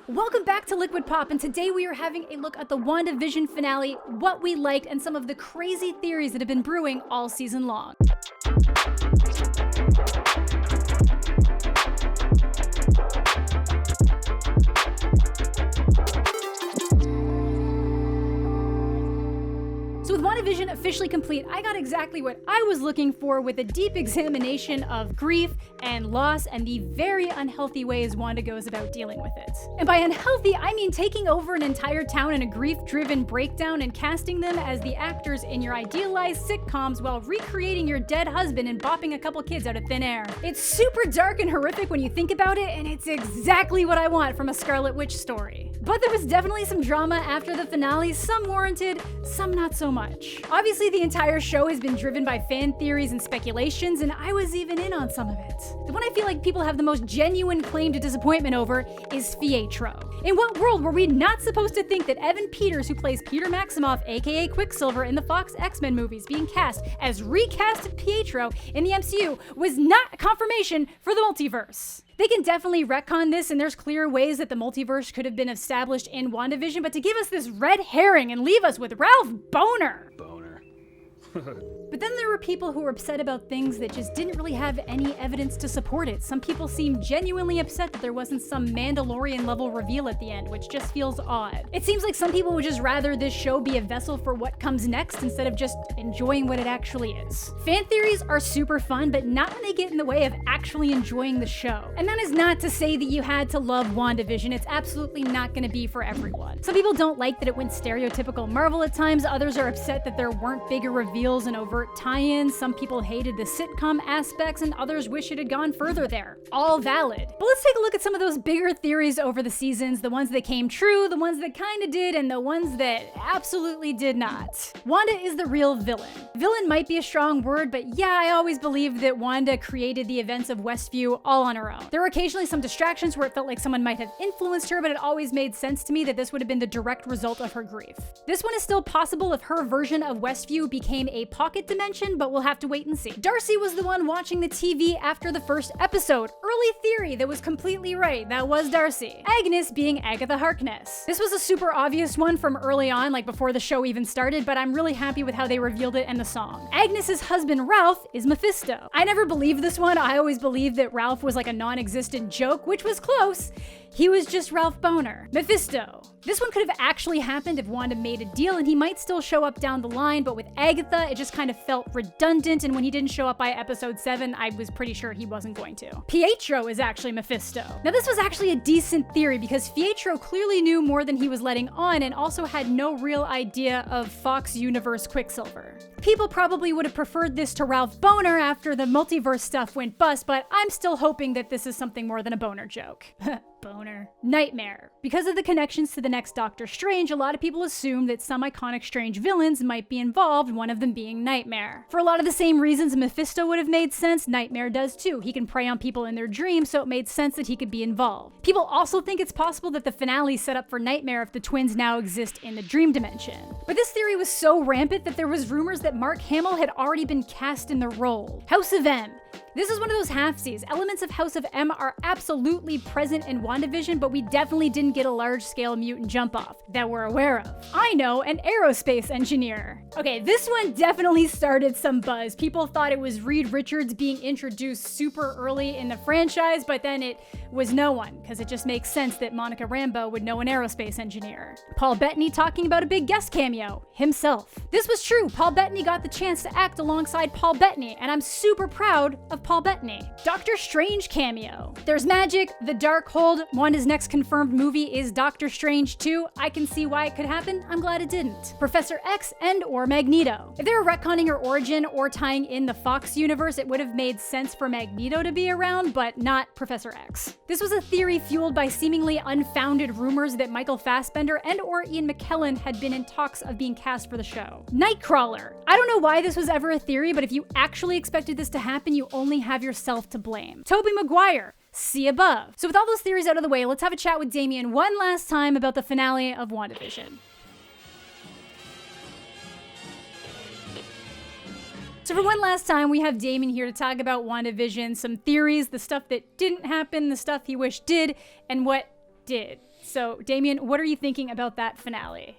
Welcome back to Liquid Pop, and today we are having a look at the WandaVision finale, what we liked, and some of the crazy theories that have been brewing all season long. So with WandaVision officially complete, I got exactly what I was looking for with a deep examination of grief and loss and the very unhealthy ways Wanda goes about dealing with it. And by unhealthy, I mean taking over an entire town in a grief-driven breakdown and casting them as the actors in your idealized sitcoms while recreating your dead husband and bopping a couple kids out of thin air. It's super dark and horrific when you think about it, and it's exactly what I want from a Scarlet Witch story. But there was definitely some drama after the finale, some warranted, some not so much. Obviously, the entire show has been driven by fan theories and speculations, and I was even in on some of it. The one I feel like people have the most genuine claim to disappointment over is Pietro. In what world were we not supposed to think that Evan Peters, who plays Peter Maximoff, aka Quicksilver in the Fox X-Men movies, being cast as recast Pietro in the MCU was not a confirmation for the multiverse? They can definitely retcon this, and there's clear ways that the multiverse could have been established in WandaVision, but to give us this red herring and leave us with Ralph Boner. But then there were people who were upset about things that just didn't really have any evidence to support it. Some people seemed genuinely upset that there wasn't some Mandalorian level reveal at the end, which just feels odd. It seems like some people would just rather this show be a vessel for what comes next instead of just enjoying what it actually is. Fan theories are super fun, but not when they get in the way of actually enjoying the show. And that is not to say that you had to love WandaVision. It's absolutely not going to be for everyone. Some people don't like that it went stereotypical Marvel at times. Others are upset that there weren't bigger reveals and overt tie-ins. Some people hated the sitcom aspects, and others wish it had gone further there. All valid. But let's take a look at some of those bigger theories over the seasons, the ones that came true, the ones that kinda did, and the ones that absolutely did not. Wanda is the real villain. Villain might be a strong word, but yeah, I always believed that Wanda created the events of Westview all on her own. There were occasionally some distractions where it felt like someone might have influenced her, but it always made sense to me that this would have been the direct result of her grief. This one is still possible if her version of Westview became a pocket dimension, but we'll have to wait and see. Darcy was the one watching the TV after the first episode. Early theory that was completely right. That was Darcy. Agnes being Agatha Harkness. This was a super obvious one from early on, like before the show even started, but I'm really happy with how they revealed it in the song. Agnes's husband, Ralph, is Mephisto. I never believed this one. I always believed that Ralph was like a non-existent joke, which was close. He was just Ralph Boner. Mephisto. This one could have actually happened if Wanda made a deal, and he might still show up down the line, but with Agatha, it just kind of felt redundant, and when he didn't show up by episode 7, I was pretty sure he wasn't going to. Pietro is actually Mephisto. Now this was actually a decent theory because Pietro clearly knew more than he was letting on and also had no real idea of Fox Universe Quicksilver. People probably would have preferred this to Ralph Boner after the multiverse stuff went bust, but I'm still hoping that this is something more than a boner joke. Boner. Nightmare. Because of the connections to the next Doctor Strange, a lot of people assume that some iconic Strange villains might be involved, one of them being Nightmare. For a lot of the same reasons Mephisto would have made sense, Nightmare does too. He can prey on people in their dreams, so it made sense that he could be involved. People also think it's possible that the finale set up for Nightmare if the twins now exist in the dream dimension. But this theory was so rampant that there was rumors that Mark Hamill had already been cast in the role. House of M. This is one of those halfsies. Elements of House of M are absolutely present in WandaVision, but we definitely didn't get a large-scale mutant jump-off that we're aware of. I know, an aerospace engineer. Okay, this one definitely started some buzz. People thought it was Reed Richards being introduced super early in the franchise, but then it was no one, because it just makes sense that Monica Rambeau would know an aerospace engineer. Paul Bettany talking about a big guest cameo, himself. This was true. Paul Bettany got the chance to act alongside Paul Bettany, and I'm super proud of Paul Bettany. Doctor Strange cameo. There's magic, the Darkhold. Wanda's next confirmed movie is Doctor Strange 2. I can see why it could happen. I'm glad it didn't. Professor X and or Magneto. If they were retconning her origin or tying in the Fox universe, it would have made sense for Magneto to be around, but not Professor X. This was a theory fueled by seemingly unfounded rumors that Michael Fassbender and or Ian McKellen had been in talks of being cast for the show. Nightcrawler. I don't know why this was ever a theory, but if you actually expected this to happen, you only have yourself to blame. Tobey Maguire. See above. So with all those theories out of the way, let's have a chat with Damian one last time about the finale of WandaVision. So for one last time, we have Damian here to talk about WandaVision, some theories, the stuff that didn't happen, the stuff he wished did, and what did. So, Damian, what are you thinking about that finale?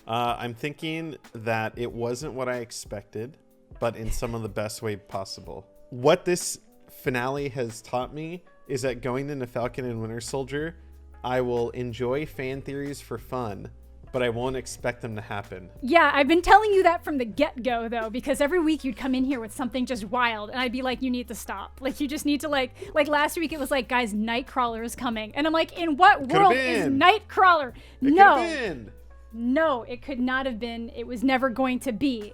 I'm thinking that it wasn't what I expected, but in some of the best way possible. What this finale has taught me is that going into Falcon and Winter Soldier, I will enjoy fan theories for fun, but I won't expect them to happen. Yeah, I've been telling you that from the get-go, though, because every week you'd come in here with something just wild, and I'd be like, you need to stop. Like, you just need to, like last week it was like, guys, Nightcrawler is coming. And I'm like, in what world is Nightcrawler? No, it could not have been. It was never going to be.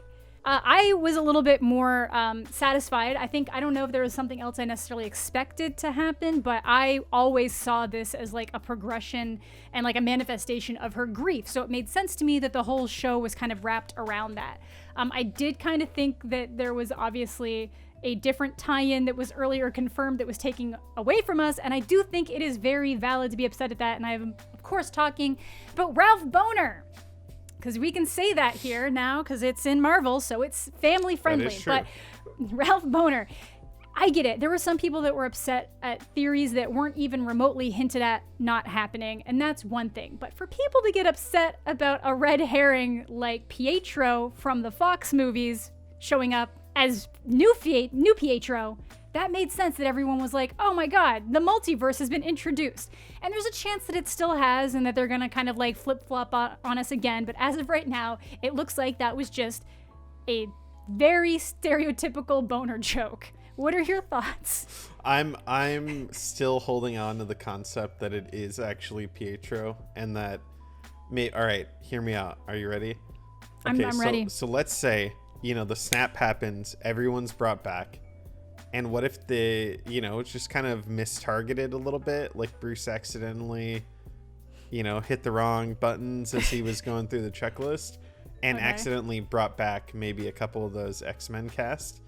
I was a little bit more satisfied. I don't know if there was something else I necessarily expected to happen, but I always saw this as like a progression and like a manifestation of her grief. So it made sense to me that the whole show was kind of wrapped around that. I did kind of think that there was obviously a different tie-in that was earlier confirmed that was taking away from us, and I do think it is very valid to be upset at that, and I am, of course, talking about Ralph Bohner. Because we can say that here now because it's in Marvel, so it's family friendly. But Ralph Bohner, I get it. There were some people that were upset at theories that weren't even remotely hinted at not happening, and that's one thing. But for people to get upset about a red herring like Pietro from the Fox movies showing up as new Pietro, that made sense that everyone was like, oh my God, the multiverse has been introduced. And there's a chance that it still has and that they're going to kind of like flip-flop on us again. But as of right now, it looks like that was just a very stereotypical Bohner joke. What are your thoughts? I'm still holding on to the concept that it is actually Pietro and that all right, hear me out. Are you ready? Okay, I'm ready. So let's say, the snap happens, everyone's brought back. And what if it's just kind of mistargeted a little bit, like Bruce accidentally, hit the wrong buttons as he was going through the checklist and accidentally brought back maybe a couple of those X-Men cast.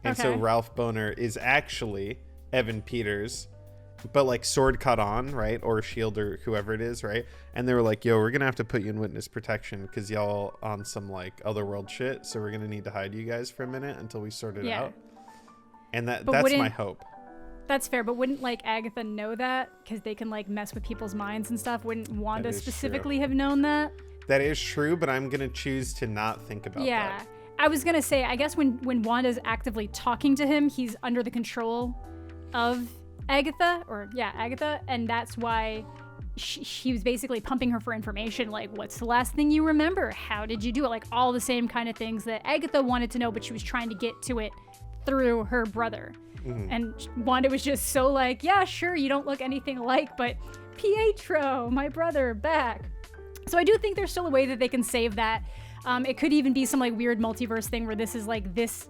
And so Ralph Bohner is actually Evan Peters, but like sword caught on, right? Or S.H.I.E.L.D. or whoever it is, right? And they were like, yo, we're going to have to put you in witness protection because y'all on some like otherworld shit. So we're going to need to hide you guys for a minute until we sort it out. And that's my hope. That's fair, but wouldn't like Agatha know that because they can like mess with people's minds and stuff? Wouldn't Wanda specifically have known that? That is true, but I'm gonna choose to not think about that. Yeah, I was gonna say, I guess when Wanda's actively talking to him, he's under the control of Agatha, and that's why she was basically pumping her for information, like, what's the last thing you remember? How did you do it? Like all the same kind of things that Agatha wanted to know, but she was trying to get to it through her brother. And Wanda was just so like, yeah, sure, you don't look anything alike, but Pietro, my brother, back. So I do think there's still a way that they can save that. It could even be some like weird multiverse thing where this is like this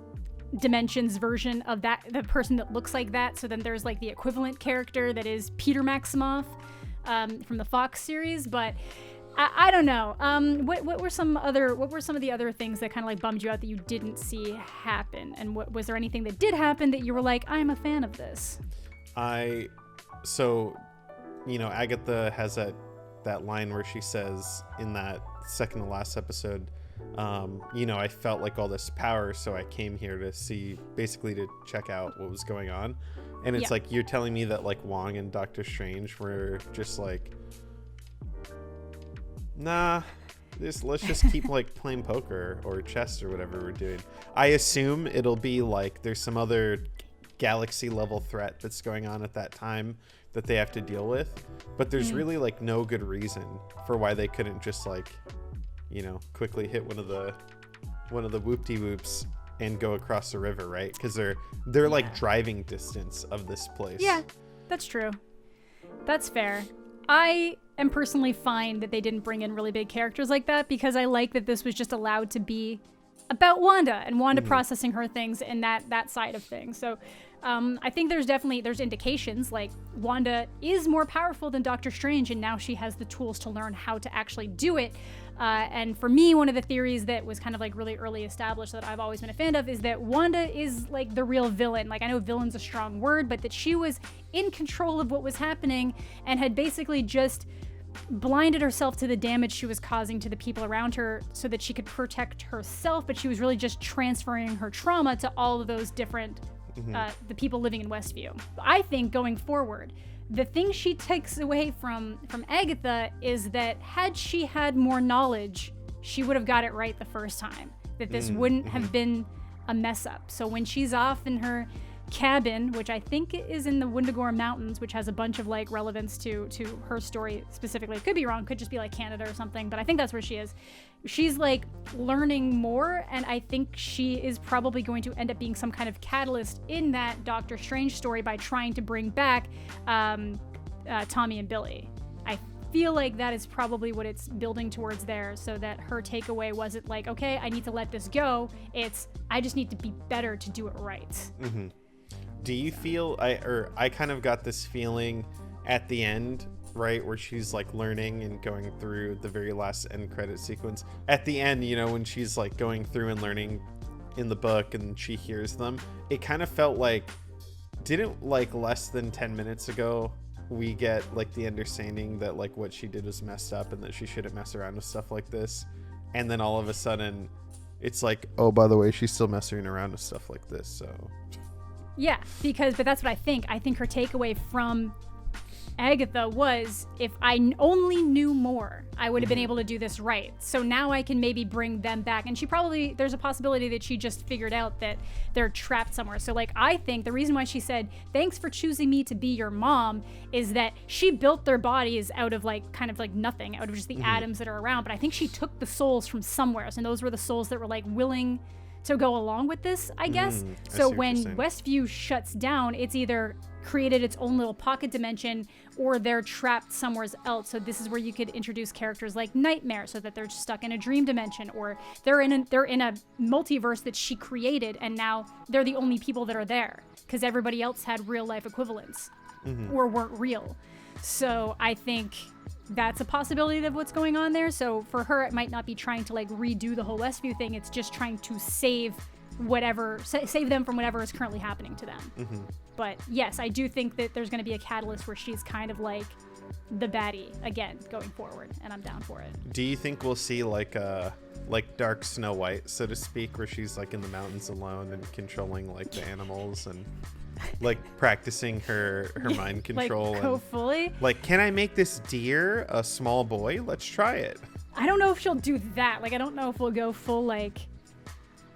dimension's version of that, the person that looks like that. So then there's like the equivalent character that is Peter Maximoff from the Fox series, but I don't know. What were some of the other things that kind of like bummed you out that you didn't see happen? And was there anything that did happen that you were like, I'm a fan of this? Agatha has that line where she says in that second to last episode, I felt like all this power, so I came here to check out what was going on. And it's like, you're telling me that like Wong and Doctor Strange were just like, nah, let's just keep like playing poker or chess or whatever we're doing. I assume it'll be like there's some other galaxy level threat that's going on at that time that they have to deal with, but there's really like no good reason for why they couldn't just like, quickly hit one of the whoop-de-whoops and go across the river, right? Because they're like driving distance of this place. Yeah, that's true. That's fair. I am personally fine that they didn't bring in really big characters like that because I like that this was just allowed to be about Wanda and Wanda processing her things and that side of things. So I think there's indications like Wanda is more powerful than Doctor Strange, and now she has the tools to learn how to actually do it. And for me, one of the theories that was kind of like really early established that I've always been a fan of is that Wanda is like the real villain. Like, I know villain's a strong word, but that she was in control of what was happening and had basically just blinded herself to the damage she was causing to the people around her so that she could protect herself, but she was really just transferring her trauma to all of those different the people living in Westview. I think going forward, the thing she takes away from Agatha is that had she had more knowledge, she would have got it right the first time. That this wouldn't have been a mess up. So when she's off in her cabin, which I think is in the Wundagore Mountains, which has a bunch of like relevance to her story specifically. Could be wrong, could just be like Canada or something, but I think that's where she is. She's like learning more, and I think she is probably going to end up being some kind of catalyst in that Doctor Strange story by trying to bring back Tommy and Billy. I feel like that is probably what it's building towards there, so that her takeaway wasn't like, okay, I need to let this go. It's, I just need to be better to do it right. Mm-hmm. Do you feel, I kind of got this feeling at the end, right, where she's like learning and going through the very last end credit sequence. At the end, you know, when she's like going through and learning in the book and she hears them, it kind of felt like, didn't like less than 10 minutes ago we get like the understanding that like what she did was messed up and that she shouldn't mess around with stuff like this, and then all of a sudden it's like, oh, by the way, she's still messing around with stuff like this. So yeah, but that's what I think her takeaway from Agatha was, if I only knew more, I would have been able to do this right. So now I can maybe bring them back. And there's a possibility that she just figured out that they're trapped somewhere. So like, I think the reason why she said, thanks for choosing me to be your mom, is that she built their bodies out of like, kind of like nothing, out of just the atoms that are around. But I think she took the souls from somewhere. And those were the souls that were like willing to go along with this, I guess. So when Westview shuts down, it's either created its own little pocket dimension or they're trapped somewhere else. So this is where you could introduce characters like Nightmare, so that they're stuck in a dream dimension, or they're in a multiverse that she created, and now they're the only people that are there because everybody else had real life equivalents or weren't real. So I think that's a possibility of what's going on there. So for her, it might not be trying to like redo the whole Westview thing. It's just trying to save them from whatever is currently happening to them. But yes, I do think that there's going to be a catalyst where she's kind of like the baddie again going forward, and I'm down for it. Do you think we'll see like Dark Snow White, so to speak, where she's like in the mountains alone and controlling like the animals and like practicing her mind control? Like go fully? Like, can I make this deer a small boy? Let's try it. I don't know if she'll do that. Like, I don't know if we'll go full like,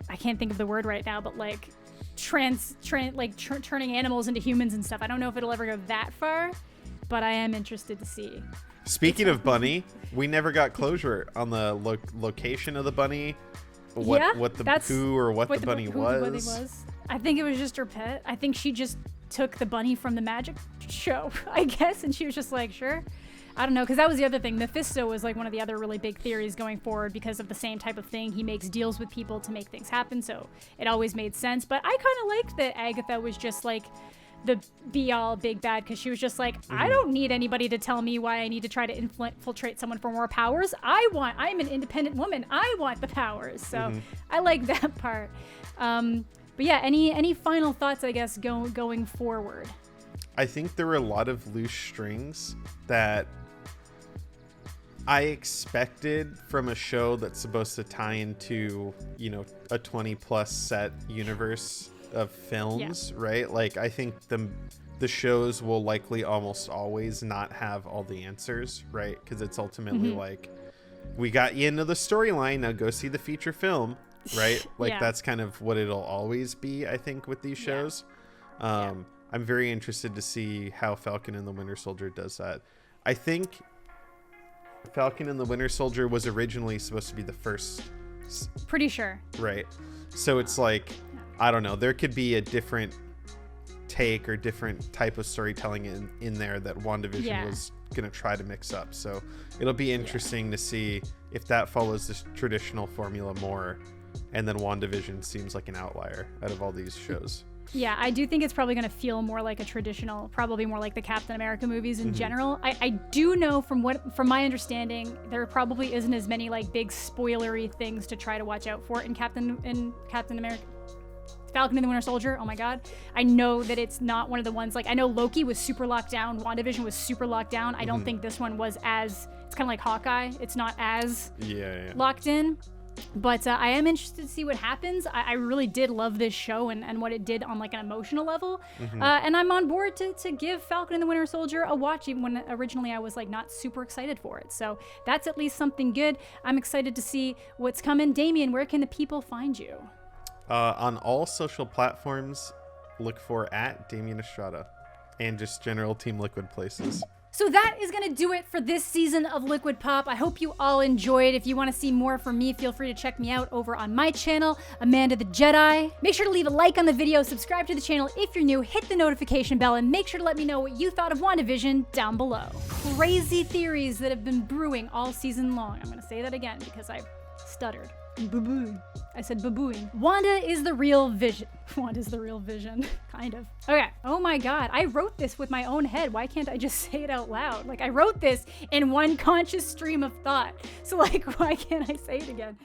I can't think of the word right now, but like turning animals into humans and stuff. I don't know if it'll ever go that far, but I am interested to see. Speaking of bunny, we never got closure on the location of the bunny. What the bunny was. I think it was just her pet. I think she just took the bunny from the magic show, I guess, and she was just like, sure. I don't know, because that was the other thing. Mephisto was like one of the other really big theories going forward because of the same type of thing. He makes deals with people to make things happen, so it always made sense. But I kind of liked that Agatha was just like the be-all big bad, because she was just like, I don't need anybody to tell me why I need to try to infiltrate someone for more powers. I'm an independent woman. I want the powers. So I like that part. But yeah, any final thoughts, I guess, going forward? I think there were a lot of loose strings that I expected from a show that's supposed to tie into, you know, a 20+ set universe of films, right? Like, I think the shows will likely almost always not have all the answers, right? Because it's ultimately like, we got you into the storyline, now go see the feature film, right? Like, that's kind of what it'll always be, I think, with these shows. I'm very interested to see how Falcon and the Winter Soldier does that. I think Falcon and the Winter Soldier was originally supposed to be the first. Pretty sure. Right. So it's like, I don't know, there could be a different take or different type of storytelling in there that WandaVision was going to try to mix up. So it'll be interesting to see if that follows this traditional formula more, and then WandaVision seems like an outlier out of all these shows. Yeah, I do think it's probably going to feel more like a traditional, probably more like the Captain America movies in general. I do know from my understanding, there probably isn't as many like big spoilery things to try to watch out for in Captain America. Falcon and the Winter Soldier, oh my god. I know that it's not one of the ones, like, I know Loki was super locked down, WandaVision was super locked down. I don't think this one was as, it's kind of like Hawkeye. It's not as locked in. But I am interested to see what happens. I really did love this show and what it did on like an emotional level. And I'm on board to give Falcon and the Winter Soldier a watch, even when originally I was like not super excited for it. So that's at least something good. I'm excited to see what's coming. Damian, where can the people find you? On all social platforms, look for @Damian Estrada and just general Team Liquid places. So that is going to do it for this season of Liquid Pop. I hope you all enjoyed. If you want to see more from me, feel free to check me out over on my channel, Amanda the Jedi. Make sure to leave a like on the video, subscribe to the channel if you're new, hit the notification bell, and make sure to let me know what you thought of WandaVision down below. Crazy theories that have been brewing all season long. I'm going to say that again because I stuttered. Boo-booing. I said boo-booing. Wanda is the real Vision. Wanda's the real Vision. Kind of. Okay. Oh my god. I wrote this with my own head. Why can't I just say it out loud? Like, I wrote this in one conscious stream of thought. So, like, why can't I say it again?